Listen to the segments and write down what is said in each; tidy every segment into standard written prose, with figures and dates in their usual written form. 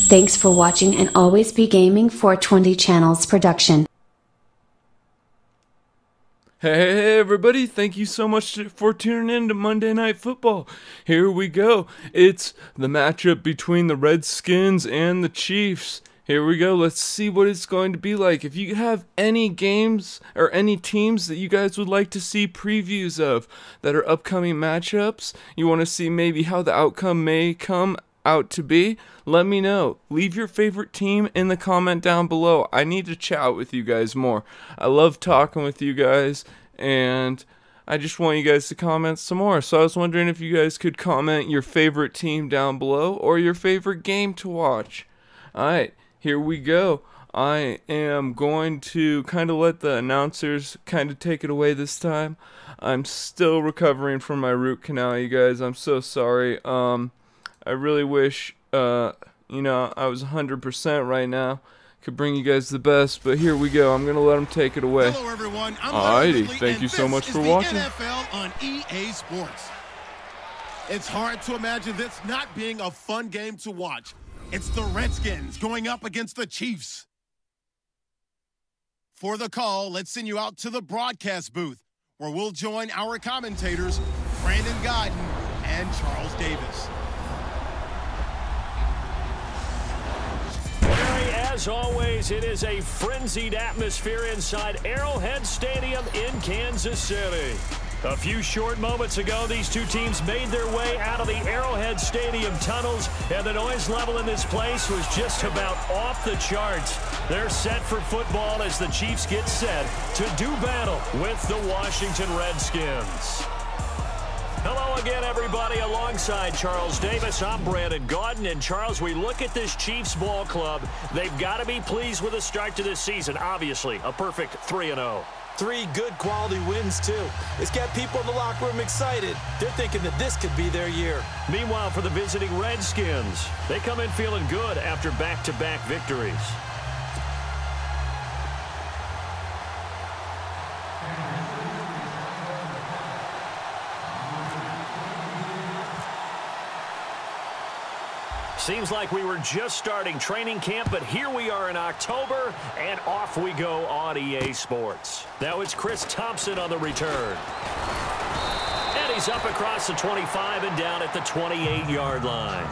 Thanks for watching, and always be gaming. 420 Channels production. Hey everybody, thank you so much for tuning in to Monday Night Football. Here we go. It's the matchup between the Redskins and the Chiefs. Here we go. Let's see what it's going to be like. If you have any games or any teams that you guys would like to see previews of that are upcoming matchups, you want to see maybe how the outcome may come out to be, let me know. Leave your favorite team in the comment down below. I need to chat with you guys more. I love talking with you guys, and I just want you guys to comment some more. So I was wondering if you guys could comment your favorite team down below or your favorite game to watch. Alright, here we go. I am going to kind of let the announcers kind of take it away this time. I'm still recovering from my root canal, you guys. I'm so sorry. I really wish, I was 100% right now. Could bring you guys the best, but here we go. I'm going to let them take it away. Hello, everyone. Alrighty, thank you so much for watching. NFL on EA Sports. It's hard to imagine this not being a fun game to watch. It's the Redskins going up against the Chiefs. For the call, let's send you out to the broadcast booth, where we'll join our commentators, Brandon Godden and Charles Davis. As always, it is a frenzied atmosphere inside Arrowhead Stadium in Kansas City. A few short moments ago, these two teams made their way out of the Arrowhead Stadium tunnels, and the noise level in this place was just about off the charts. They're set for football as the Chiefs get set to do battle with the Washington Redskins. Hello again, everybody. Alongside Charles Davis, I'm Brandon Godden. And Charles, we look at this Chiefs ball club. They've got to be pleased with the start to this season. Obviously, a perfect 3-0. 3 good quality wins, too. It's got people in the locker room excited. They're thinking that this could be their year. Meanwhile, for the visiting Redskins, they come in feeling good after back-to-back victories. Seems like we were just starting training camp, but here we are in October, and off we go on EA Sports. Now it's Chris Thompson on the return. And he's up across the 25 and down at the 28-yard line.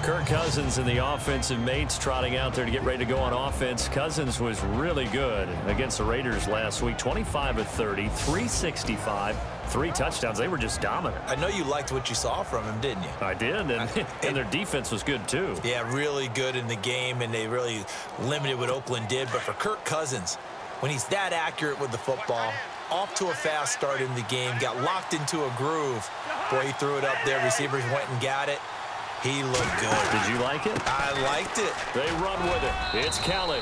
Kirk Cousins and the offensive mates trotting out there to get ready to go on offense. Cousins was really good against the Raiders last week. 25 of 30, 365, 3 touchdowns. They were just dominant. I know you liked what you saw from him, didn't you? I did, and their defense was good, too. Yeah, really good in the game, and they really limited what Oakland did. But for Kirk Cousins, when he's that accurate with the football, off to a fast start in the game, got locked into a groove. Boy, he threw it up there. Receivers went and got it. He looked good. Did you like it? I liked it. They run with it. It's Kelly.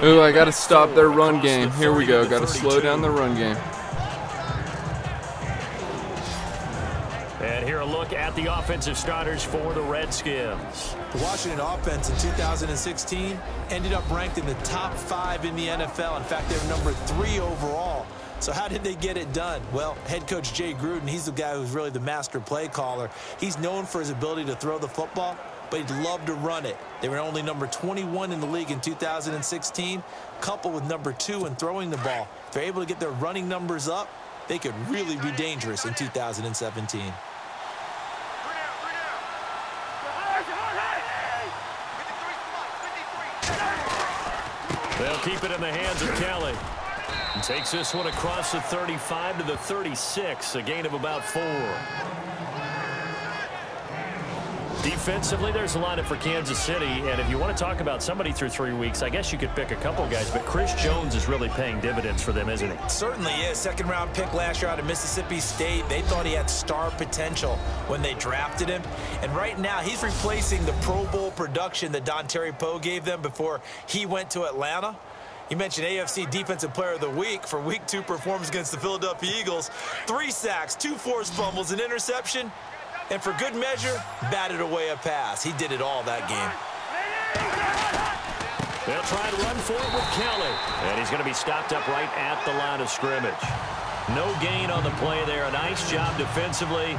Ooh, I got to stop their run game. Here we go. Got to slow down the run game. And here a look at the offensive starters for the Redskins. The Washington offense in 2016 ended up ranked in the top 5 in the NFL. In fact, they were number 3 overall. So how did they get it done? Well, head coach Jay Gruden, he's the guy who's really the master play caller. He's known for his ability to throw the football, but he'd love to run it. They were only number 21 in the league in 2016, coupled with number 2 in throwing the ball. If they're able to get their running numbers up, they could really be dangerous in 2017. They'll keep it in the hands of Kelly. And takes this one across the 35 to the 36, a gain of about 4. Defensively, there's a lineup for Kansas City, and if you want to talk about somebody through 3 weeks, I guess you could pick a couple guys, but Chris Jones is really paying dividends for them, isn't he? Certainly is. Second-round pick last year out of Mississippi State. They thought he had star potential when they drafted him, and right now he's replacing the Pro Bowl production that Don Terry Poe gave them before he went to Atlanta. You mentioned AFC Defensive Player of the Week for Week 2 performance against the Philadelphia Eagles. 3 sacks, 2 forced fumbles, an interception, and for good measure, batted away a pass. He did it all that game. They'll try and run for it with Kelly, and he's going to be stopped up right at the line of scrimmage. No gain on the play there. A nice job defensively.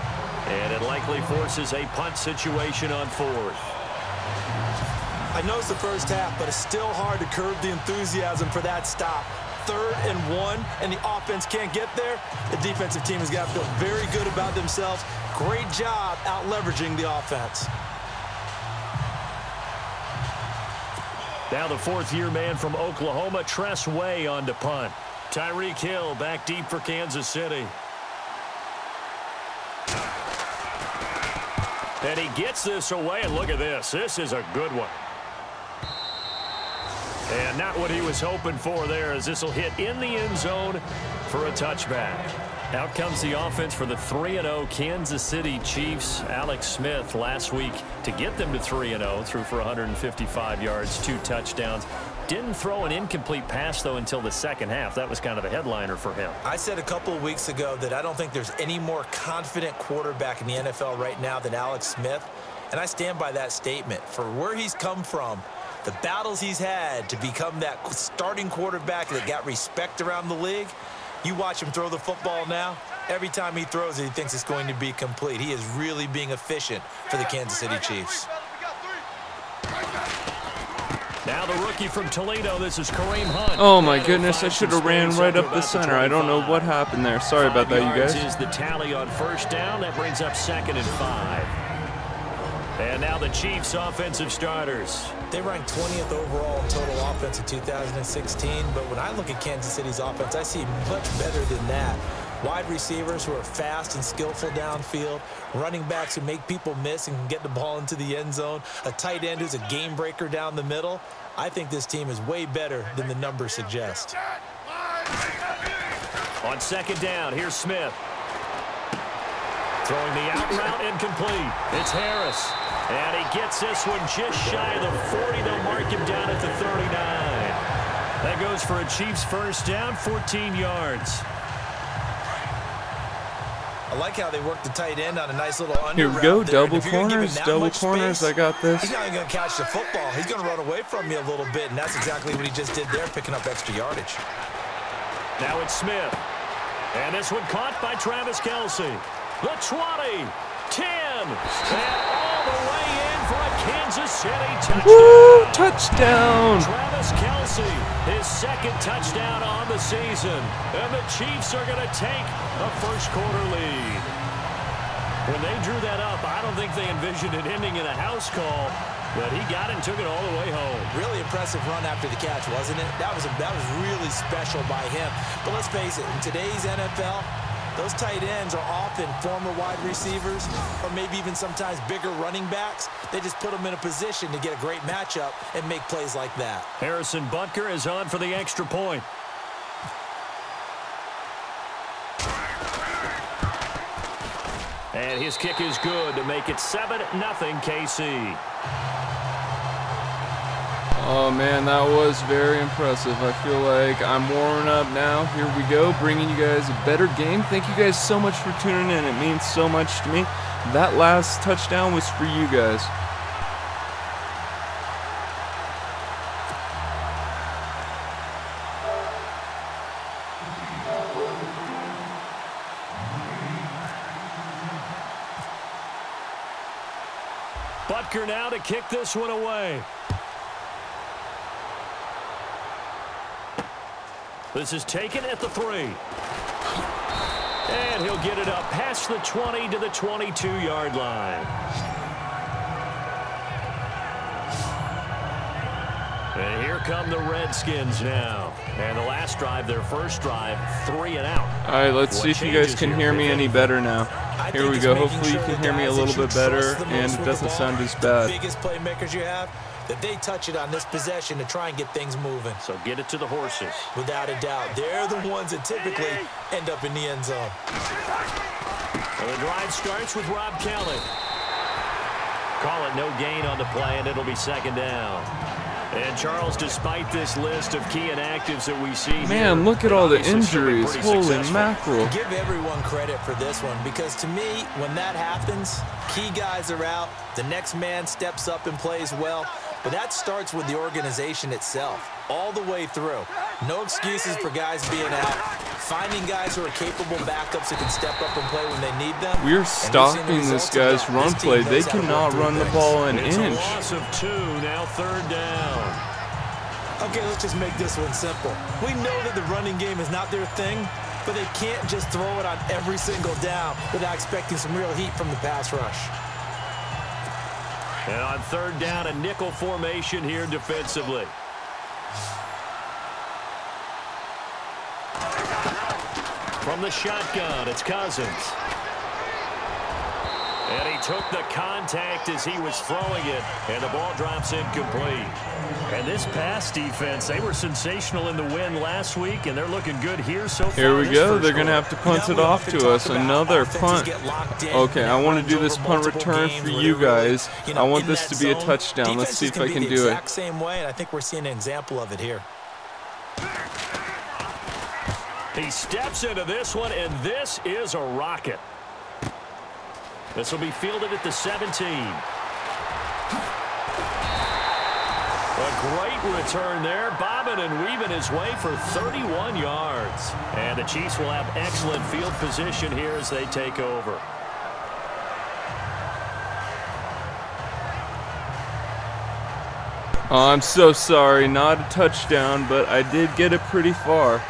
And it likely forces a punt situation on 4th. I know it's the first half, but it's still hard to curb the enthusiasm for that stop. 3rd and 1, and the offense can't get there. The defensive team has got to feel very good about themselves. Great job out leveraging the offense. Now the 4th-year man from Oklahoma, Tress Way, on to punt. Tyreek Hill back deep for Kansas City. And he gets this away, and look at this. This is a good one. And not what he was hoping for there, as this will hit in the end zone for a touchback. Out comes the offense for the 3-0 Kansas City Chiefs. Alex Smith last week to get them to 3-0, threw for 155 yards, 2 touchdowns. Didn't throw an incomplete pass, though, until the second half. That was kind of the headliner for him. I said a couple of weeks ago that I don't think there's any more confident quarterback in the NFL right now than Alex Smith, and I stand by that statement. For where he's come from, the battles he's had to become that starting quarterback that got respect around the league, you watch him throw the football now. Every time he throws it, he thinks it's going to be complete. He is really being efficient for the Kansas City Chiefs. Now the rookie from Toledo, this is Kareem Hunt. Oh my goodness, I should have ran right up the center. I don't know what happened there. Sorry about that, you guys. Is the tally on 1st down. That brings up 2nd and 5. And now the Chiefs' offensive starters. They ranked 20th overall in total offense in 2016, but when I look at Kansas City's offense, I see much better than that. Wide receivers who are fast and skillful downfield, running backs who make people miss and can get the ball into the end zone, a tight end who's a game breaker down the middle. I think this team is way better than the numbers suggest. On 2nd down, here's Smith. Throwing the out route, incomplete. It's Harris. And he gets this one just shy of the 40. They'll mark him down at the 39. That goes for a Chiefs 1st down, 14 yards. I like how they work the tight end on a nice little under. Here we go, double corners, I got this. He's not even going to catch the football. He's going to run away from me a little bit, and that's exactly what he just did there, picking up extra yardage. Now it's Smith. And this one caught by Travis Kelce. The 20, 10, and all the way in for a Kansas City touchdown. Woo, touchdown. Travis Kelce, his 2nd touchdown on the season. And the Chiefs are going to take a first-quarter lead. When they drew that up, I don't think they envisioned it ending in a house call, but he got it and took it all the way home. Really impressive run after the catch, wasn't it? That was really special by him. But let's face it, in today's NFL, those tight ends are often former wide receivers or maybe even sometimes bigger running backs. They just put them in a position to get a great matchup and make plays like that. Harrison Butker is on for the extra point. And his kick is good to make it 7-0 KC. Oh man, that was very impressive. I feel like I'm warming up now. Here we go, bringing you guys a better game. Thank you guys so much for tuning in. It means so much to me. That last touchdown was for you guys. Butker now to kick this one away. This is taken at the 3. And he'll get it up past the 20 to the 22-yard line. And here come the Redskins now. And the last drive, their first drive, 3 and out. All right, let's see if you guys can hear me any better now. Here we go. Hopefully you can hear me a little bit better and it doesn't sound as bad. Biggest playmakers you have, that they touch it on this possession to try and get things moving. So get it to the horses. Without a doubt. They're the ones that typically end up in the end zone. So the drive starts with Rob Kelly. Call it no gain on the play, and it'll be 2nd down. And Charles, despite this list of key inactives that we see man, here, look at all the injuries. Holy mackerel. Give everyone credit for this one, because to me, when that happens, key guys are out, the next man steps up and plays well. but that starts with the organization itself, all the way through. No excuses for guys being out. Finding guys who are capable backups who can step up and play when they need them. We're stopping this guy's run play. They cannot run the ball an inch. It's a loss of 2, now 3rd down. Okay, let's just make this one simple. We know that the running game is not their thing, but they can't just throw it on every single down without expecting some real heat from the pass rush. And on 3rd down, a nickel formation here defensively. From the shotgun, it's Cousins. And he took the contact as he was throwing it, and the ball drops incomplete. And this pass defense, they were sensational in the win last week, and they're looking good here so far. Here we go. They're going to have to punt it off to us. Another punt. Okay, I want to do this punt return for you guys. I want this to be a touchdown. Let's see if I can do it. Same way, and I think we're seeing an example of it here. He steps into this one, and this is a rocket. This will be fielded at the 17. A great return there, bobbing and weaving his way for 31 yards. And the Chiefs will have excellent field position here as they take over. Oh, I'm so sorry. Not a touchdown, but I did get it pretty far.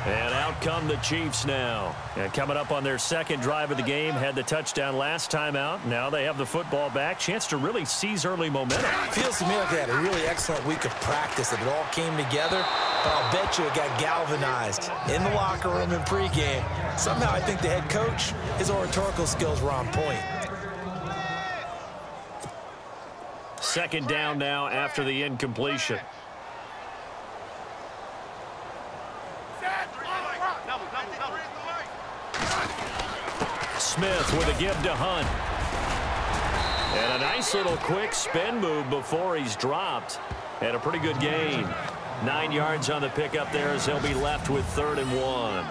And out come the Chiefs now. And coming up on their second drive of the game, had the touchdown last time out. Now they have the football back. Chance to really seize early momentum. Feels to me like they had a really excellent week of practice. That it all came together. But I'll bet you it got galvanized in the locker room in pregame. Somehow I think the head coach, his oratorical skills were on point. Second down now after the incompletion. Smith with a give to Hunt. And a nice little quick spin move before he's dropped. And a pretty good gain. 9 yards on the pickup there as he'll be left with 3rd and 1.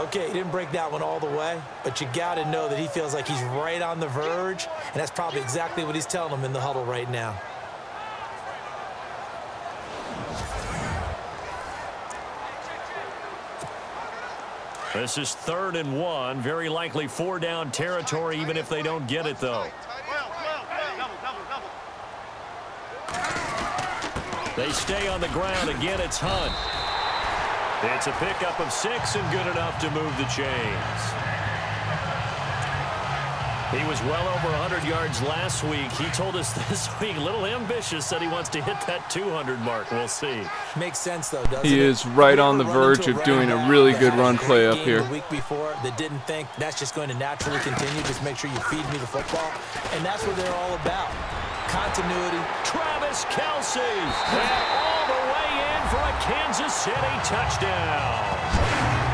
Okay, he didn't break that one all the way, but you got to know that he feels like he's right on the verge, and that's probably exactly what he's telling them in the huddle right now. This is 3rd and 1. Very likely 4-down territory, even if they don't get it, though. They stay on the ground. Again, it's Hunt. It's a pickup of 6 and good enough to move the chains. He was well over 100 yards last week. He told us this week, a little ambitious, said he wants to hit that 200 mark. We'll see. Makes sense, though, doesn't it? He is right on the verge of doing a really good run play up here. The week before that didn't think that's just going to naturally continue. Just make sure you feed me the football. And that's what they're all about. Continuity. Travis Kelce. And all the way in for a Kansas City touchdown.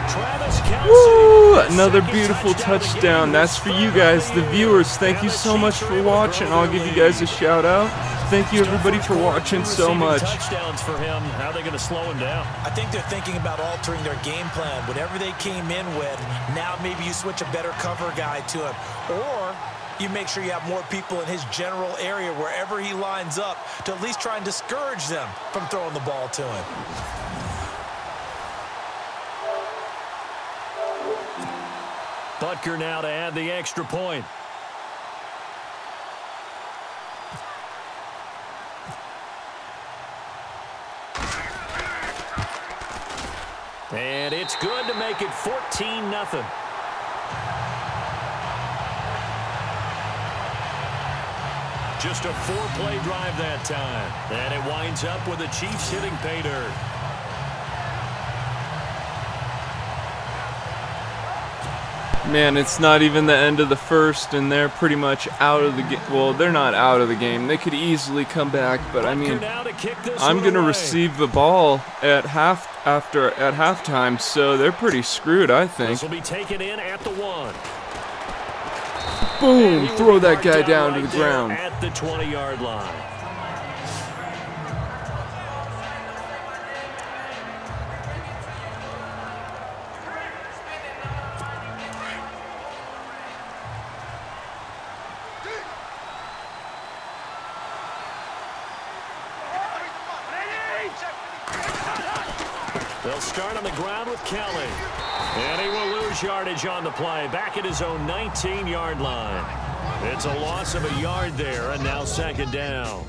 Travis Kelce. Woo! Another beautiful touchdown. That's for you guys, the viewers. Thank you so much for watching. I'll give you guys a shout out. Thank you everybody for watching so much. Touchdowns for him. How are they going to slow him down? I think they're thinking about altering their game plan. Whatever they came in with, now maybe you switch a better cover guy to him. Or you make sure you have more people in his general area wherever he lines up to at least try and discourage them from throwing the ball to him. Butker now to add the extra point. And it's good to make it 14-0. Just a 4-play drive that time. And it winds up with the Chiefs hitting pay dirt. Man, it's not even the end of the first, and they're pretty much out of the game. Well, they're not out of the game. They could easily come back, but I mean, I'm gonna receive the ball at halftime, so they're pretty screwed, I think. This will be taken in at the 1. Boom! Throw that guy down to the ground. At the 20-yard line. They'll start on the ground with Kelly. And he will lose yardage on the play, back at his own 19-yard line. It's a loss of a yard there, and now second down.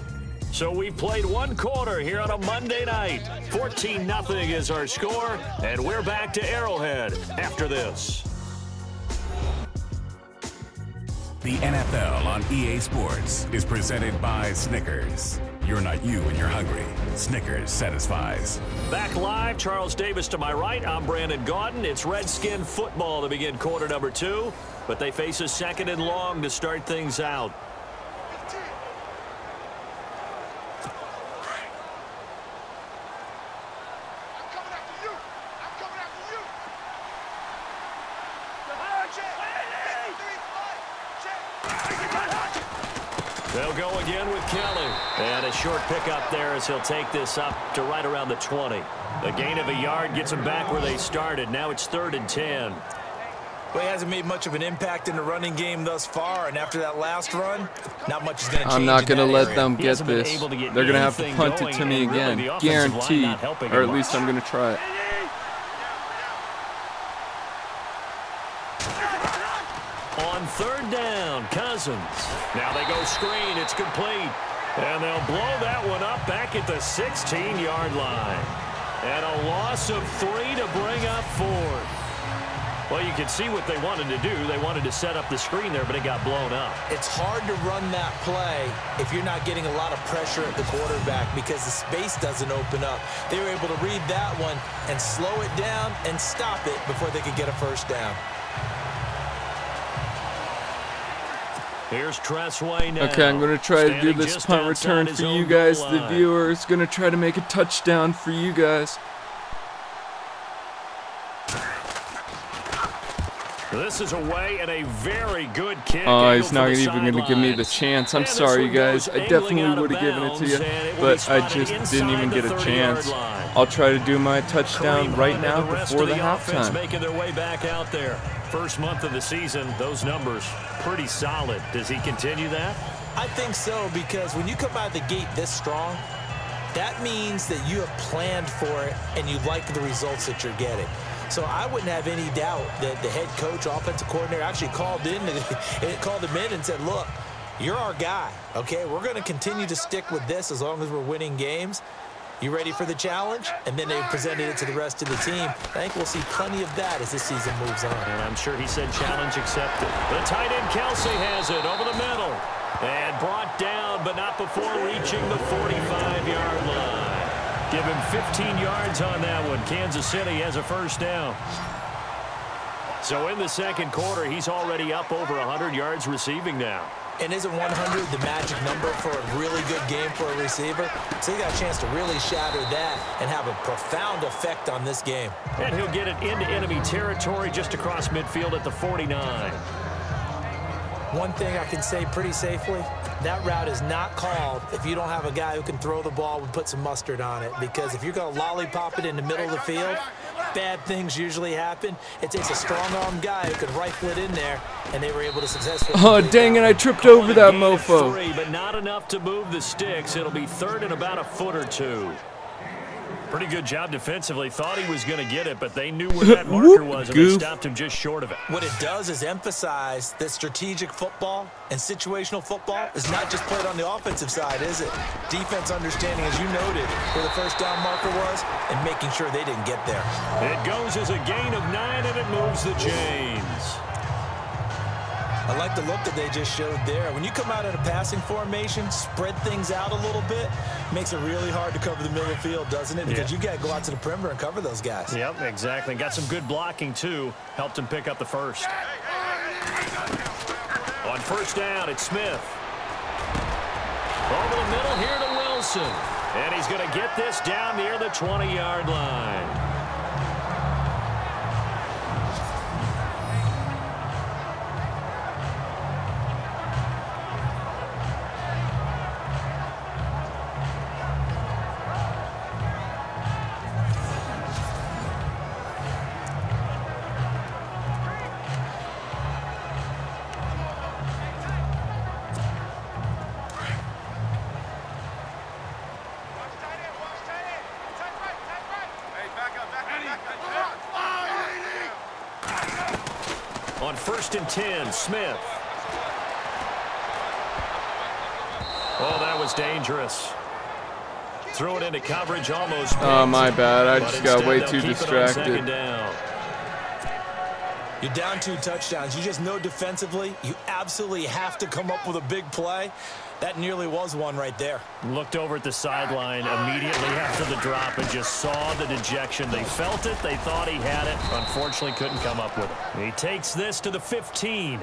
So we've played one quarter here on a Monday night. 14-0 is our score, and we're back to Arrowhead after this. The NFL on EA Sports is presented by Snickers. You're not you when you're hungry. Snickers satisfies. Back live, Charles Davis to my right. I'm Brandon Gaudin. It's Redskin football to begin quarter number 2, but they face a second and long to start things out. They'll go again with Kelly. And a short pickup there as he'll take this up to right around the 20. A gain of a yard gets them back where they started. Now it's 3rd and 10. Well, he hasn't made much of an impact in the running game thus far, and after that last run, not much is going to change. I'm not going to let them get get this. They're going to have to punt it to me again. Really Guaranteed. Or at least I'm going to try it. On 3rd down, Cousins. Now they go screen. It's complete. And they'll blow that one up back at the 16-yard line. And a loss of 3 to bring up 4th. Well, you can see what they wanted to do. They wanted to set up the screen there, but it got blown up. It's hard to run that play if you're not getting a lot of pressure at the quarterback because the space doesn't open up. They were able to read that one and slow it down and stop it before they could get a first down. Here's Tressway now. Okay, I'm going to try to do this punt return for you guys, the viewers. Going to try to make a touchdown for you guys. This is away and a very good kick. Oh, he's not even going to give me the chance. I'm sorry, you guys. I definitely would have given it to you, but I just didn't even get a chance. I'll try to do my touchdown right now before the halftime. Making their way back out there. First month of the season, those numbers pretty solid. Does he continue that? I think so, because when you come out of the gate this strong, that means that you have planned for it and you like the results that you're getting. So I wouldn't have any doubt that the head coach, offensive coordinator, actually called him in and said, look, you're our guy, okay? We're going to continue to stick with this as long as we're winning games. You ready for the challenge? And then they presented it to the rest of the team. I think we'll see plenty of that as this season moves on. And I'm sure he said challenge accepted. The tight end Kelsey has it over the middle. And brought down, but not before reaching the 45-yard line. Give him 15 yards on that one. Kansas City has a first down. So in the second quarter, he's already up over 100 yards receiving now. And isn't 100 the magic number for a really good game for a receiver? So he got a chance to really shatter that and have a profound effect on this game. And he'll get it into enemy territory just across midfield at the 49. One thing I can say pretty safely, that route is not called if you don't have a guy who can throw the ball and put some mustard on it. Because if you're going to lollipop it in the middle of the field, bad things usually happen. It takes a strong-arm guy who can rifle it in there, and they were able to successfully. Oh, dang it, I tripped over that mofo. 3, but not enough to move the sticks. It'll be 3rd and about a foot or 2. Pretty good job defensively. Thought he was going to get it, but they knew where that marker was, and they stopped him just short of it. What it does is emphasize that strategic football and situational football is not just played on the offensive side, is it? Defense understanding, as you noted, where the first down marker was and making sure they didn't get there. It goes as a gain of 9, and it moves the chains. I like the look that they just showed there. When you come out in a passing formation, spread things out a little bit, makes it really hard to cover the middle of the field, doesn't it? Because you got to go out to the perimeter and cover those guys. Yep, exactly. Got some good blocking, too. Helped him pick up the first. On first down, it's Smith. Over the middle here to Wilson. And he's going to get this down near the 20-yard line. On 1st and 10, Smith. Oh, that was dangerous. Threw it into coverage almost. Oh, my bad. I But just got instead way they'll too keep it on second distracted. down. You're down 2 touchdowns. You just know defensively you absolutely have to come up with a big play. That nearly was one right there. Looked over at the sideline immediately after the drop and just saw the dejection. They felt it. They thought he had it. Unfortunately, couldn't come up with it. He takes this to the 15.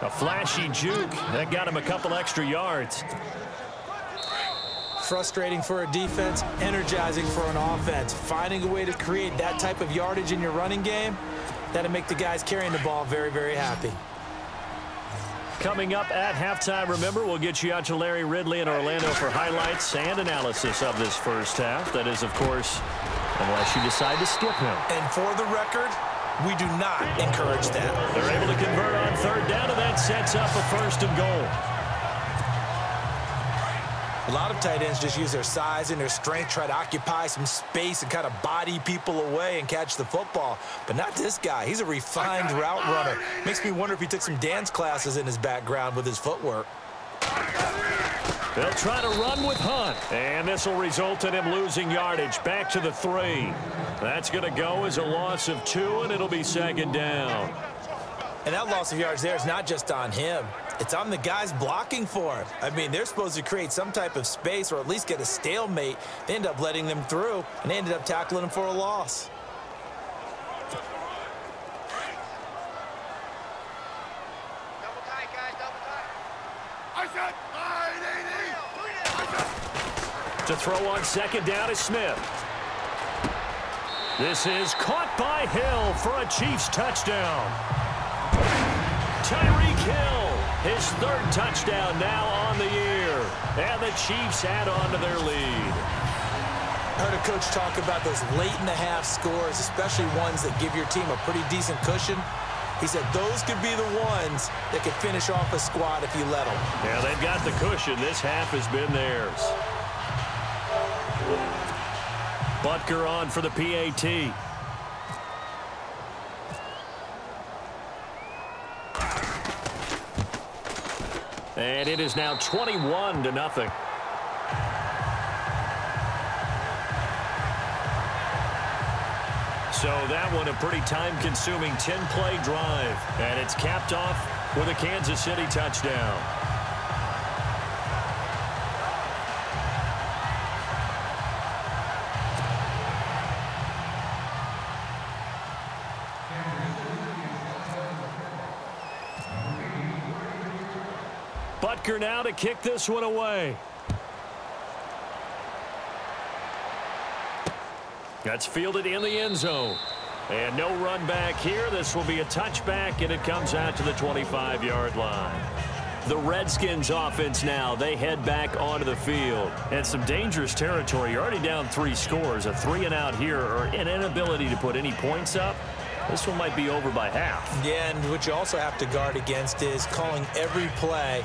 A flashy juke. That got him a couple extra yards. Frustrating for a defense, energizing for an offense. Finding a way to create that type of yardage in your running game, that'll make the guys carrying the ball very, very happy. Coming up at halftime, remember, we'll get you out to Larry Ridley in Orlando for highlights and analysis of this first half. That is, of course, unless you decide to skip him. And for the record, we do not encourage that. They're able to convert on 3rd down, and that sets up a 1st and goal. A lot of tight ends just use their size and their strength, try to occupy some space and kind of body people away and catch the football. But not this guy. He's a refined route runner. Makes me wonder if he took some dance classes in his background with his footwork. They'll try to run with Hunt. And this will result in him losing yardage back to the 3. That's going to go as a loss of 2, and it'll be 2nd down. And that loss of yards there is not just on him. It's on the guys blocking for him. I mean, they're supposed to create some type of space or at least get a stalemate. They end up letting them through, and they ended up tackling him for a loss. To throw on 2nd down is Smith. This is caught by Hill for a Chiefs touchdown. Tyreek Hill, his 3rd touchdown now on the year. And the Chiefs add on to their lead. I heard a coach talk about those late-in-the-half scores, especially ones that give your team a pretty decent cushion. He said those could be the ones that could finish off a squad if you let them. Yeah, they've got the cushion. This half has been theirs. Butker on for the PAT. And it is now 21-0. So that one a pretty time-consuming 10-play drive. And it's capped off with a Kansas City touchdown. Butker now to kick this one away. That's fielded in the end zone. And no run back here. This will be a touchback, and it comes out to the 25-yard line. The Redskins offense now, they head back onto the field. And some dangerous territory. You're already down 3 scores. A 3-and-out here, or an inability to put any points up. This one might be over by half. Yeah, and what you also have to guard against is calling every play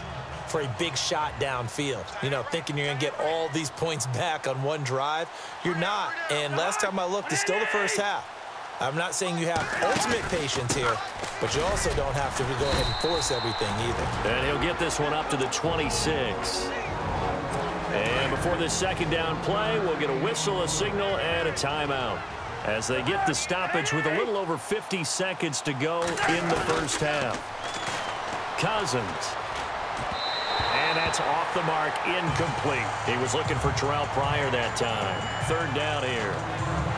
for a big shot downfield. You know, thinking you're going to get all these points back on one drive. You're not. And last time I looked, it's still the first half. I'm not saying you have ultimate patience here, but you also don't have to go ahead and force everything either. And he'll get this one up to the 26. And before this 2nd down play, we'll get a whistle, a signal, and a timeout as they get the stoppage with a little over 50 seconds to go in the first half. Cousins. And that's off the mark, incomplete. He was looking for Terrell Pryor that time. 3rd down here.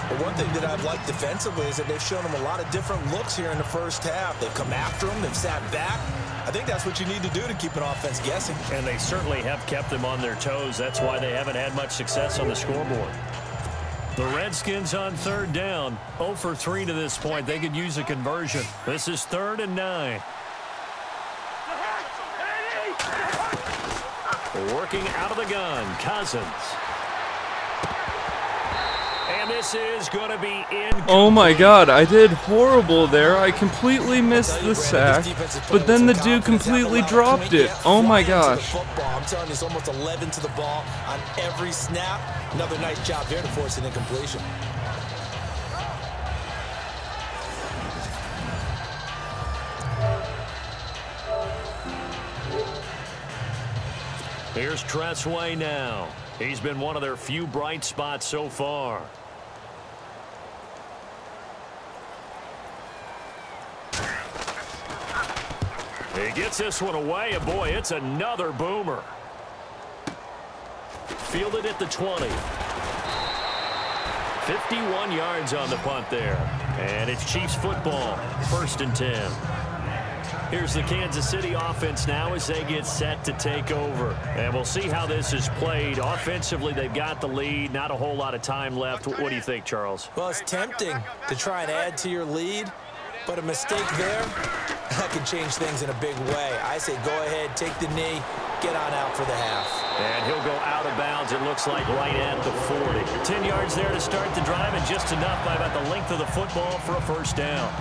But one thing that I've liked defensively is that they've shown him a lot of different looks here in the first half. They've come after him. They've sat back. I think that's what you need to do to keep an offense guessing. And they certainly have kept them on their toes. That's why they haven't had much success on the scoreboard. The Redskins on 3rd down. 0 for 3 to this point. They could use a conversion. This is 3rd and 9. Working out of the gun, Cousins. And this is going to be incomplete. Oh my god, I did horrible there. I completely missed the sack, but then the dude completely dropped it. Oh my gosh. I'm telling you, it's almost 11 to the ball on every snap. Another nice job there to force an incompletion. Here's Tressway now. He's been one of their few bright spots so far. He gets this one away, and boy, it's another boomer. Fielded at the 20. 51 yards on the punt there. And it's Chiefs football, 1st and 10. Here's the Kansas City offense now as they get set to take over. And we'll see how this is played. Offensively, they've got the lead. Not a whole lot of time left. What do you think, Charles? Well, it's tempting to try and add to your lead, but a mistake there, that can change things in a big way. I say go ahead, take the knee, get on out for the half. And he'll go out of bounds, it looks like, right at the 40. 10 yards there to start the drive, and just enough by about the length of the football for a first down.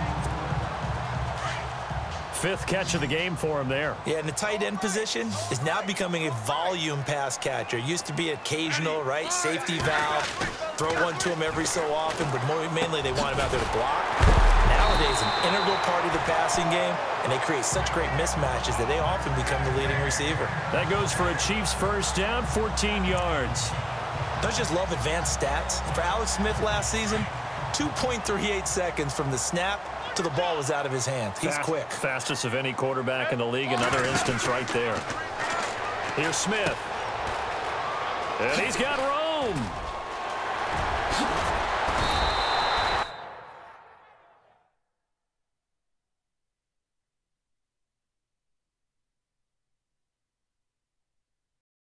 5th catch of the game for him there. Yeah, and the tight end position is now becoming a volume pass catcher. It used to be occasional, right? Safety valve. Throw one to him every so often, but mainly they want him out there to block. Nowadays, an integral part of the passing game, and they create such great mismatches that they often become the leading receiver. That goes for a Chiefs first down, 14 yards. Don't you just love advanced stats? For Alex Smith last season, 2.38 seconds from the snap to the ball was out of his hand. He's quick. Fastest of any quarterback in the league. Another instance right there. Here's Smith. And he's got room.